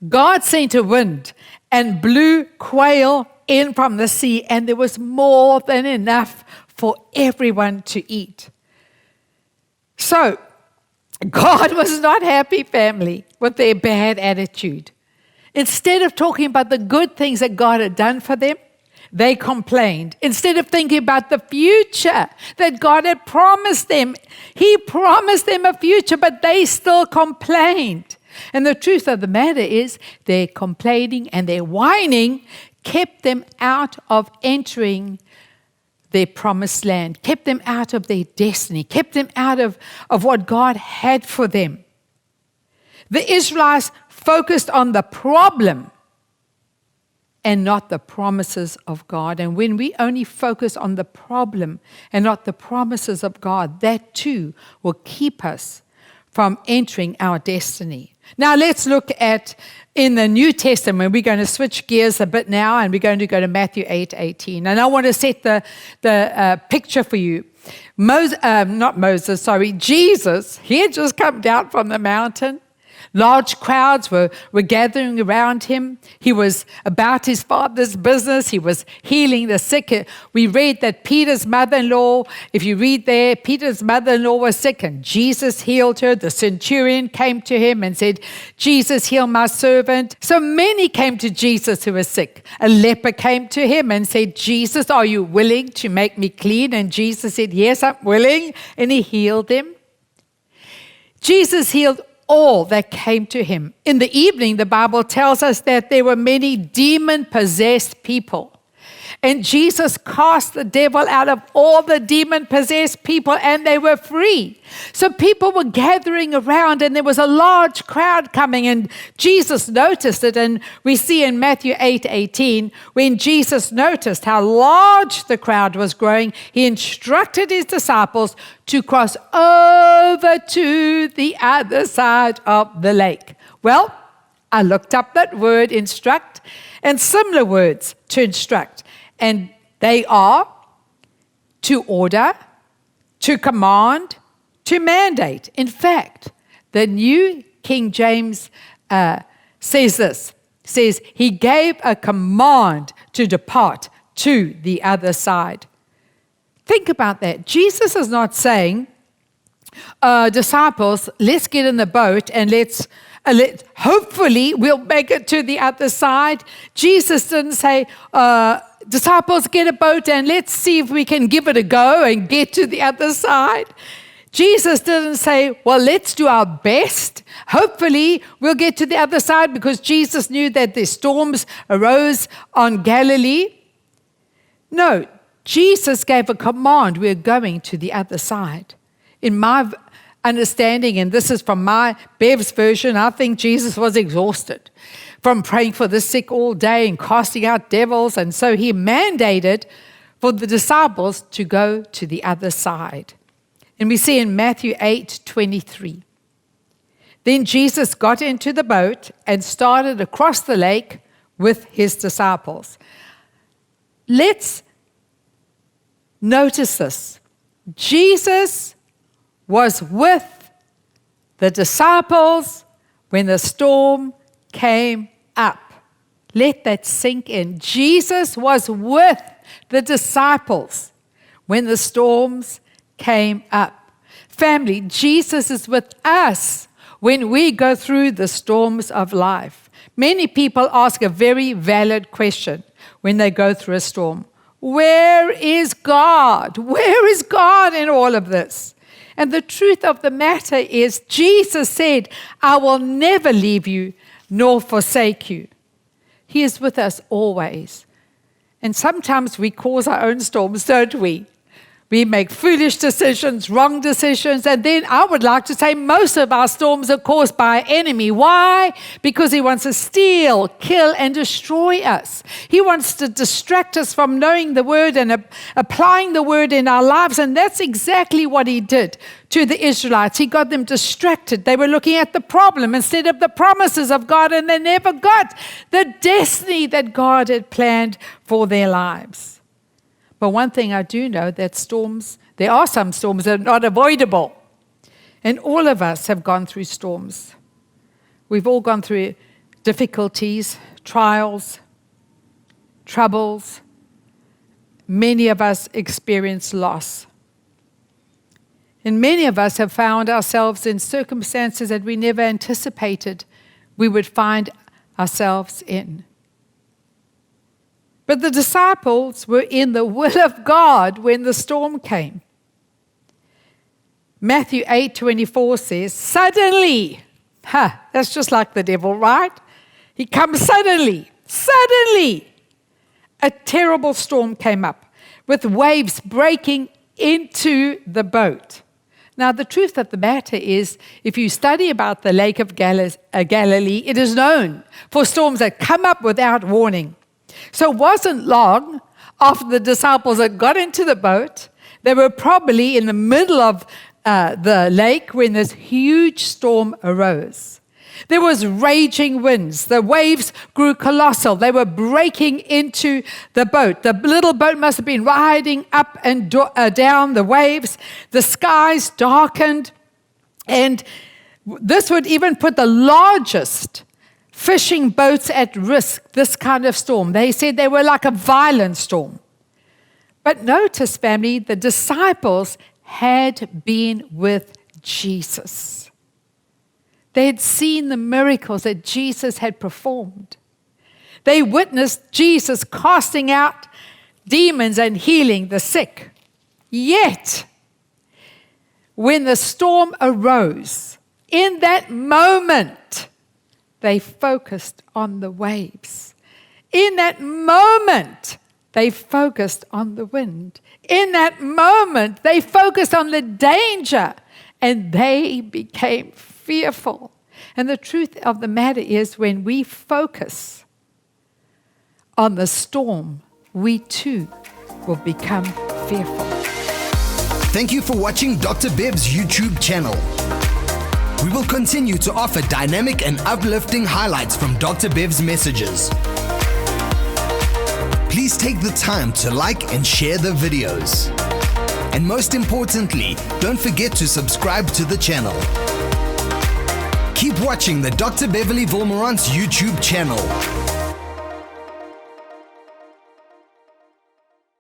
God sent a wind and blew quail in from the sea, and there was more than enough for everyone to eat. So, God was not happy, family, with their bad attitude. Instead of talking about the good things that God had done for them, they complained. Instead of thinking about the future that God had promised them, He promised them a future, but they still complained. And the truth of the matter is, their complaining and their whining kept them out of entering their promised land, kept them out of their destiny, kept them out of what God had for them. The Israelites focused on the problem and not the promises of God. And when we only focus on the problem and not the promises of God, that too will keep us from entering our destiny. Now let's look at in the New Testament. We're going to switch gears a bit now, and we're going to go to Matthew 8:18. And I want to set the picture for you. Jesus, he had just come down from the mountain. Large crowds were gathering around him. He was about his Father's business. He was healing the sick. We read that Peter's mother-in-law, if you read there, Peter's mother-in-law was sick and Jesus healed her. The centurion came to him and said, Jesus, heal my servant. So many came to Jesus who were sick. A leper came to him and said, Jesus, are you willing to make me clean? And Jesus said, yes, I'm willing. And he healed him. Jesus healed all that came to him. In the evening, the Bible tells us that there were many demon-possessed people. And Jesus cast the devil out of all the demon-possessed people, and they were free. So people were gathering around, and there was a large crowd coming, and Jesus noticed it. And we see in Matthew 8:18, when Jesus noticed how large the crowd was growing, he instructed his disciples to cross over to the other side of the lake. Well, I looked up that word, instruct, and similar words to instruct. And they are to order, to command, to mandate. In fact, the New King James says this, says he gave a command to depart to the other side. Think about that. Jesus is not saying, disciples, let's get in the boat and hopefully we'll make it to the other side. Jesus didn't say, disciples, get a boat and let's see if we can give it a go and get to the other side. Jesus didn't say, well, let's do our best. Hopefully we'll get to the other side, because Jesus knew that the storms arose on Galilee. No, Jesus gave a command. We're going to the other side. In my understanding, and this is from my Bev's version, I think Jesus was exhausted from praying for the sick all day and casting out devils. And so he mandated for the disciples to go to the other side. And we see in Matthew 8:23. Then Jesus got into the boat and started across the lake with his disciples. Let's notice this. Jesus was with the disciples when the storm came up. Let that sink in. Jesus was with the disciples when the storms came up. Family, Jesus is with us when we go through the storms of life. Many people ask a very valid question when they go through a storm. Where is God? Where is God in all of this? And the truth of the matter is, Jesus said, I will never leave you nor forsake you. He is with us always. And sometimes we cause our own storms, don't we? We make foolish decisions, wrong decisions, and then I would like to say most of our storms are caused by an enemy. Why? Because he wants to steal, kill, and destroy us. He wants to distract us from knowing the word and applying the word in our lives, and that's exactly what he did to the Israelites. He got them distracted. They were looking at the problem instead of the promises of God, and they never got the destiny that God had planned for their lives. But one thing I do know, that there are some storms that are not avoidable. And all of us have gone through storms. We've all gone through difficulties, trials, troubles. Many of us experience loss. And many of us have found ourselves in circumstances that we never anticipated we would find ourselves in. But the disciples were in the will of God when the storm came. Matthew 8:24 says, suddenly, that's just like the devil, right? He comes suddenly, a terrible storm came up with waves breaking into the boat. Now, the truth of the matter is, if you study about the Lake of Galilee, it is known for storms that come up without warning. So it wasn't long after the disciples had got into the boat, they were probably in the middle of the lake when this huge storm arose. There was raging winds. The waves grew colossal. They were breaking into the boat. The little boat must have been riding up and down the waves. The skies darkened. And this would even put the largest fishing boats at risk, this kind of storm. They said they were like a violent storm. But notice, family, the disciples had been with Jesus. They had seen the miracles that Jesus had performed. They witnessed Jesus casting out demons and healing the sick. Yet, when the storm arose, in that moment, they focused on the waves. In that moment, they focused on the wind. In that moment, they focused on the danger, and they became fearful. And the truth of the matter is, when we focus on the storm, we too will become fearful. Thank you for watching Dr. Bev's YouTube channel. We will continue to offer dynamic and uplifting highlights from Dr. Bev's messages. Please take the time to like and share the videos. And most importantly, don't forget to subscribe to the channel. Keep watching the Dr. Beverley Wolmarans YouTube channel.